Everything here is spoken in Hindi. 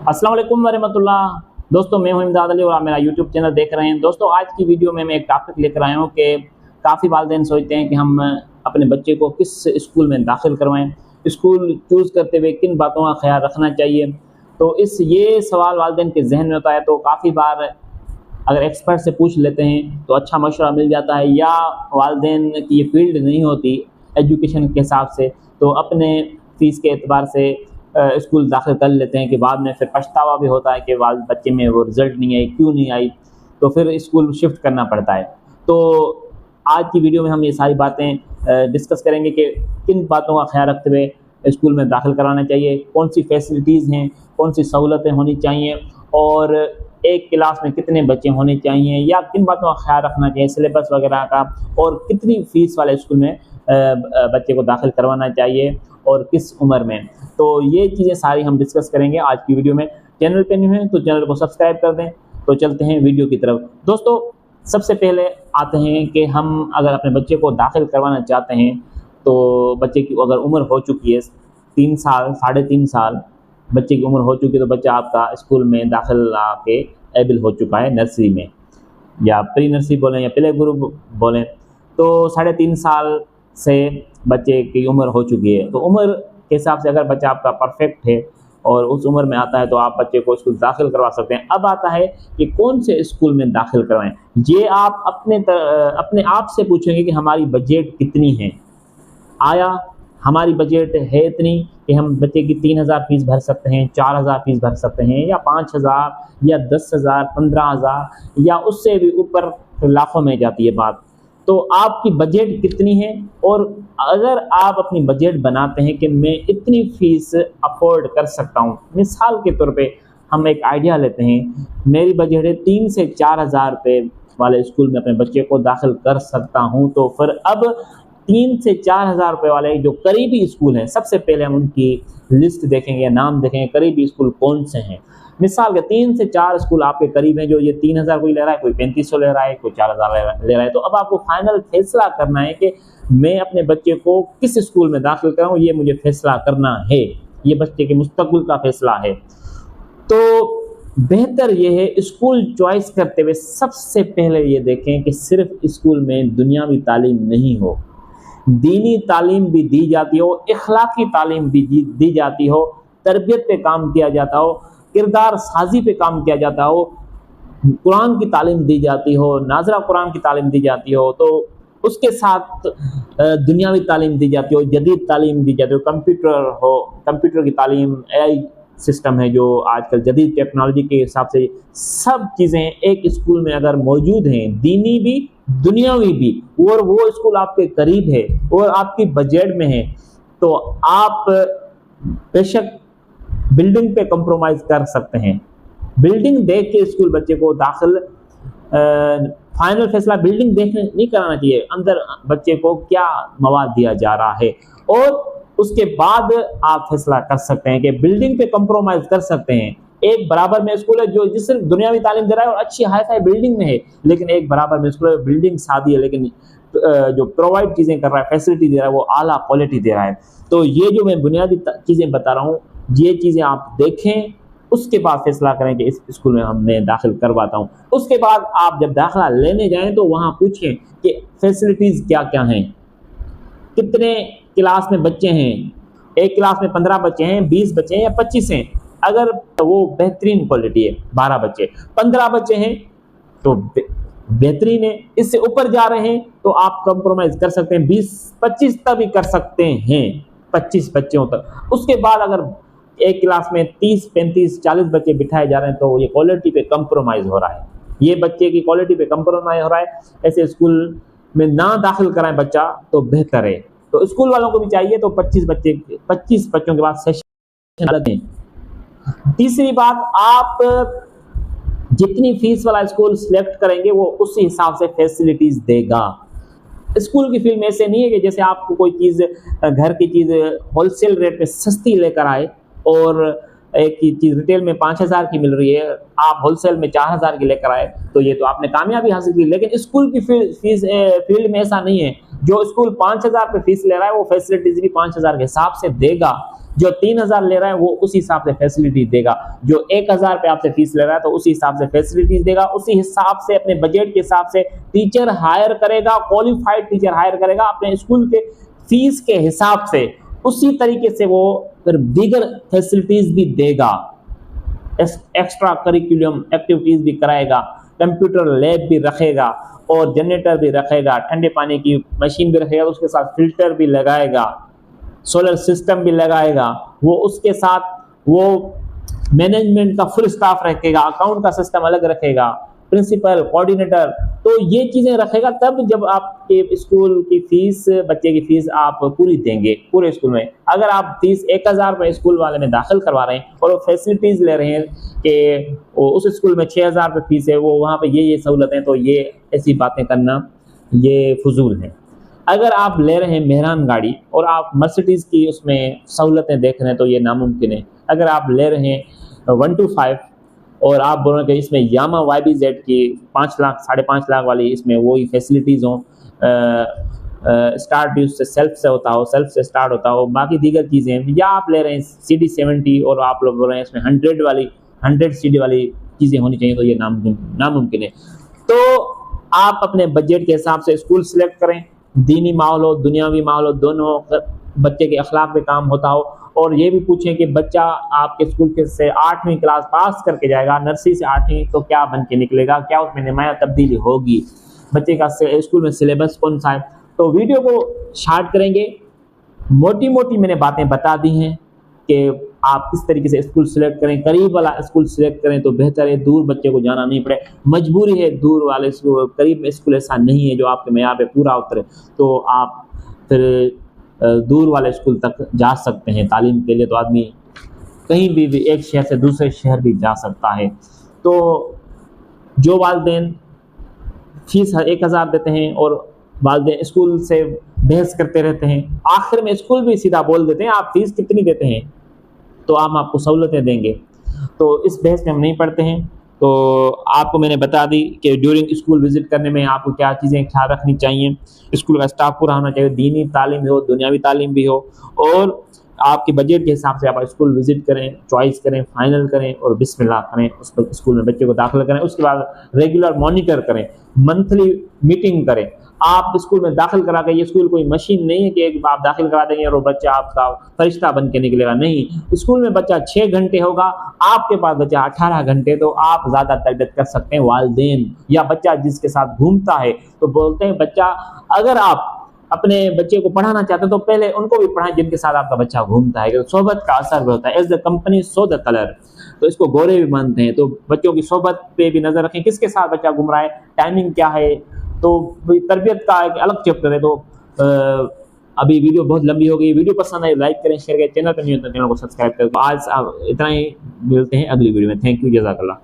अस्सलाम वालेकुम वरहमतुल्लाह। दोस्तों मैं हूं इमदाद अली और आप मेरा यूट्यूब चैनल देख रहे हैं। दोस्तों आज की वीडियो में मैं एक टॉपिक लेकर आया हूं कि काफ़ी वालिदैन सोचते हैं कि हम अपने बच्चे को किस स्कूल में दाखिल करवाएं, स्कूल चूज़ करते हुए किन बातों का ख्याल रखना चाहिए। तो ये सवाल वालिदैन के जहन में होता है, तो काफ़ी बार अगर एक्सपर्ट से पूछ लेते हैं तो अच्छा मशवरा मिल जाता है, या वालिदैन की ये फील्ड नहीं होती एजुकेशन के हिसाब से, तो अपने फ़ीस के एतबार से स्कूल दाखिल कर लेते हैं कि बाद में फिर पछतावा भी होता है कि बच्चे में वो रिज़ल्ट नहीं आई, क्यों नहीं आई, तो फिर स्कूल शिफ्ट करना पड़ता है। तो आज की वीडियो में हम ये सारी बातें डिस्कस करेंगे कि किन बातों का ख्याल रखते हुए स्कूल में दाखिल कराना चाहिए, कौन सी फैसिलिटीज़ हैं, कौन सी सहूलतें होनी चाहिए, और एक क्लास में कितने बच्चे होने चाहिए, या किन बातों का ख्याल रखना चाहिए, सिलेबस वगैरह का, और कितनी फ़ीस वाले स्कूल में बच्चे को दाखिल करवाना चाहिए और किस उम्र में। तो ये चीज़ें सारी हम डिस्कस करेंगे आज की वीडियो में। चैनल पे न्यू हैं तो चैनल को सब्सक्राइब कर दें। तो चलते हैं वीडियो की तरफ। दोस्तों सबसे पहले आते हैं कि हम अगर अपने बच्चे को दाखिल करवाना चाहते हैं, तो बच्चे की अगर उम्र हो चुकी है 3 साल, 3.5 साल बच्चे की उम्र हो चुकी है, तो बच्चा आपका स्कूल में दाखिला के एबल हो चुका है, नर्सरी में या प्री नर्सरी बोलें या प्ले ग्रुप बोलें, तो 3.5 साल से बच्चे की उम्र हो चुकी है। तो उम्र के हिसाब से अगर बच्चा आपका परफेक्ट है और उस उम्र में आता है तो आप बच्चे को स्कूल दाखिल करवा सकते हैं। अब आता है कि कौन से स्कूल में दाखिल करवाएं। ये आप अपने आप से पूछेंगे कि हमारी बजट कितनी है, आया हमारी बजट है इतनी कि हम बच्चे की 3,000 फ़ीस भर सकते हैं, 4,000 फ़ीस भर सकते हैं, या 5,000 या 10,000, 15,000 या उससे भी ऊपर लाखों में जाती है बात। तो आपकी बजट कितनी है, और अगर आप अपनी बजट बनाते हैं कि मैं इतनी फ़ीस अफोर्ड कर सकता हूँ, मिसाल के तौर पे हम एक आइडिया लेते हैं, मेरी बजट है 3 से 4,000 रुपये वाले स्कूल में अपने बच्चे को दाखिल कर सकता हूँ, तो फिर अब 3 से 4,000 रुपये वाले जो करीबी स्कूल हैं, सबसे पहले हम उनकी लिस्ट देखेंगे, नाम देखेंगे, करीबी स्कूल कौन से हैं। मिसाल के 3 से 4 स्कूल आपके करीब हैं, जो ये 3,000 कोई ले रहा है, कोई 3500 ले रहा है, कोई 4,000 ले रहा है। तो अब आपको फाइनल फैसला करना है कि मैं अपने बच्चे को किस स्कूल में दाखिल कराऊँ, ये मुझे फैसला करना है, ये बच्चे के मुस्तकबिल का फैसला है। तो बेहतर ये है स्कूल चॉइस करते हुए सबसे पहले ये देखें कि सिर्फ स्कूल में दुनियावी तालीम नहीं हो, दीनी तालीम भी दी जाती हो, इखलाकी तालीम भी दी जाती हो, तरबियत पे काम किया जाता हो, किरदार साजी पे काम किया जाता हो, कुरान की तालीम दी जाती हो, नाज़रा कुरान की तालीम दी जाती हो, तो उसके साथ दुनियावी तालीम दी जाती हो, जदीद तालीम दी जाती हो, कंप्यूटर की तालीम, AI सिस्टम है जो आजकल जदीद टेक्नोलॉजी के हिसाब से सब चीज़ें एक स्कूल में अगर मौजूद हैं, दीनी भी दुनियावी भी, और वो स्कूल आपके करीब है और आपकी बजट में है, तो आप बेशक बिल्डिंग पे कंप्रोमाइज़ कर सकते हैं। बिल्डिंग देख के स्कूल बच्चे को दाखिल, फाइनल फैसला बिल्डिंग देखने नहीं कराना चाहिए, अंदर बच्चे को क्या मवाद दिया जा रहा है, और उसके बाद आप फैसला कर सकते हैं कि बिल्डिंग पे कंप्रोमाइज़ कर सकते हैं। एक बराबर में स्कूल है जो सिर्फ दुनियावी तालीम दे रहा है और अच्छी हाई फाई बिल्डिंग में है, लेकिन एक बराबर में स्कूल है बिल्डिंग सादी है, लेकिन जो प्रोवाइड चीज़ें कर रहा है, फैसिलिटी दे रहा है, वो आला क्वालिटी दे रहा है। तो ये जो मैं बुनियादी चीज़ें बता रहा हूँ, ये चीज़ें आप देखें, उसके बाद फैसला करें कि इस स्कूल में मैं दाखिल करवाता हूँ। उसके बाद आप जब दाखिला लेने जाएं तो वहाँ पूछें कि फैसिलिटीज़ क्या क्या हैं, कितने क्लास में बच्चे हैं, एक क्लास में 15 बच्चे हैं, 20 बच्चे हैं या 25 हैं। अगर वो बेहतरीन क्वालिटी है, 12 बच्चे, 15 बच्चे हैं तो बेहतरीन है, इससे ऊपर जा रहे हैं तो आप कंप्रोमाइज़ कर सकते हैं, 20-25 तक भी कर सकते हैं, 25 बच्चों तक। उसके बाद अगर एक क्लास में 30, 35, 40 बच्चे बिठाए जा रहे हैं तो ये क्वालिटी पे कंप्रोमाइज़ हो रहा है, ये बच्चे की क्वालिटी पे कंप्रोमाइज़ हो रहा है। ऐसे स्कूल में ना दाखिल कराएं बच्चा तो बेहतर है। तो स्कूल वालों को भी चाहिए तो 25 बच्चों के बाद सेशन अलग है। तीसरी बात, आप जितनी फीस वाला स्कूल सिलेक्ट करेंगे वो उसी हिसाब से फैसिलिटीज़ देगा। स्कूल की फील्ड में ऐसे नहीं है कि जैसे आपको कोई चीज़, घर की चीज़ होलसेल रेट में सस्ती लेकर आए और एक चीज़ रिटेल में 5,000 की मिल रही है, आप होलसेल में 4,000 की लेकर आए, तो ये तो आपने कामयाबी हासिल की। लेकिन स्कूल की फील्ड में ऐसा नहीं है, जो स्कूल 5,000 पे फीस ले रहा है वो फैसिलिटीज़ भी 5,000 के हिसाब से देगा। जो 3000 ले रहा है वो उसी हिसाब से फैसिलिटीज देगा, जो 1000 पे आपसे फीस ले रहा है तो उसी हिसाब से फैसिलिटीज देगा, उसी हिसाब से अपने बजट के हिसाब से टीचर हायर करेगा, क्वालिफाइड टीचर हायर करेगा अपने स्कूल के फीस के हिसाब से। उसी तरीके से वो फिर दीगर फैसिलिटीज भी देगा, एक्स्ट्रा करिकुलम एक्टिविटीज भी कराएगा, कंप्यूटर लैब भी रखेगा और जनरेटर भी रखेगा, ठंडे पानी की मशीन भी रखेगा, उसके साथ फिल्टर भी लगाएगा, सोलर सिस्टम भी लगाएगा, वो उसके साथ वो मैनेजमेंट का फुल स्टाफ रखेगा, अकाउंट का सिस्टम अलग रखेगा, प्रिंसिपल, कोऑर्डिनेटर, तो ये चीजें रखेगा। तब जब आपके स्कूल की फीस, बच्चे की फीस आप पूरी देंगे पूरे स्कूल में। अगर आप फीस 1000 रुपये स्कूल वाले में दाखिल करवा रहे हैं और वो फैसिलिटीज ले रहे हैं कि उस स्कूल में 6000 रुपये फीस है, वो वहाँ पे ये सहूलतें, तो ये ऐसी बातें करना ये फजूल है। अगर आप ले रहे हैं मेहरान गाड़ी और आप मर्सिडीज़ की उसमें सहूलतें देख रहे हैं तो ये नामुमकिन है। अगर आप ले रहे हैं 125 और आप बोल रहे हैं कि इसमें यामा YBZ की 5 लाख 5.5 लाख वाली इसमें वही फैसिलिटीज़ हों, स्टार्ट भी उससे सेल्फ से होता हो, सेल्फ से स्टार्ट होता हो, बाकी दीगर चीज़ें, या आप ले रहे हैं CD70 और आप लोग बोल रहे हैं इसमें 100 CD वाली चीज़ें होनी चाहिए, तो ये नामुमकिन है। तो आप अपने बजट के हिसाब से स्कूल सिलेक्ट करें, दीनी माहौल हो, दुनियावी माहौल हो, दोनों बच्चे के अखलाक पे काम होता हो। और ये भी पूछें कि बच्चा आपके स्कूल के से 8वीं क्लास पास करके जाएगा, नर्सरी से 8वीं, तो क्या बन के निकलेगा, क्या उसमें नुमाया तब्दीली होगी, बच्चे का स्कूल में सिलेबस कौन सा है। तो वीडियो को शार्ट करेंगे, मोटी मोटी मैंने बातें बता दी हैं कि आप किस तरीके से स्कूल सिलेक्ट करें। करीब वाला स्कूल सिलेक्ट करें तो बेहतर है, दूर बच्चे को जाना नहीं पड़े, मजबूरी है दूर वाले स्कूल, करीब में स्कूल ऐसा नहीं है जो आपके मेयार पे पूरा उतरे, तो आप फिर दूर वाले स्कूल तक जा सकते हैं तालीम के लिए। तो आदमी कहीं भी एक शहर से दूसरे शहर भी जा सकता है। तो जो वालिदैन फीस 1000 देते हैं और वालिदैन स्कूल से बहस करते रहते हैं, आखिर में स्कूल भी सीधा बोल देते हैं आप फीस कितनी देते हैं तो हम आपको सहूलतें देंगे, तो इस बहस में हम नहीं पढ़ते हैं। तो आपको मैंने बता दी कि ड्यूरिंग स्कूल विजिट करने में आपको क्या चीज़ें ख्याल रखनी चाहिए। स्कूल का स्टाफ पूरा होना चाहिए, दीनी तालीम भी हो, दुनियावी तालीम भी हो, और आपके बजट के हिसाब से आप स्कूल विजिट करें, चॉइस करें, फाइनल करें और बिस्मिल्लाह करें, उस पर स्कूल में बच्चे को दाखिल करें। उसके बाद रेगुलर मॉनिटर करें, मंथली मीटिंग करें। आप स्कूल में दाखिल करा के, ये स्कूल कोई मशीन नहीं है कि आप दाखिल करा देंगे और वो बच्चा आपका फरिश्ता बन के निकलेगा, नहीं। स्कूल में बच्चा 6 घंटे होगा, आपके पास बच्चा 18 घंटे, तो आप ज़्यादा तरबियत कर सकते हैं वालिदैन। या बच्चा जिसके साथ घूमता है तो बोलते हैं बच्चा, अगर आप अपने बच्चे को पढ़ाना चाहते हैं तो पहले उनको भी पढ़ाएं जिनके साथ आपका बच्चा घूमता है, क्योंकि सोहबत का असर भी होता है। As the company so the colour, तो इसको गोरे भी मानते हैं। तो बच्चों की सोहबत पे भी नजर रखें, किसके साथ बच्चा घूम रहा है, टाइमिंग क्या है। तो तरबियत का एक अलग चैप्टर है। तो अभी वीडियो बहुत लंबी हो गई, वीडियो पसंद आए लाइक करें, शेयर करें, चैनल पर नहीं होता चैनल को सब्सक्राइब करें। आज इतना ही, मिलते हैं अगली वीडियो में। थैंक यू, जज़ाकल्लाह।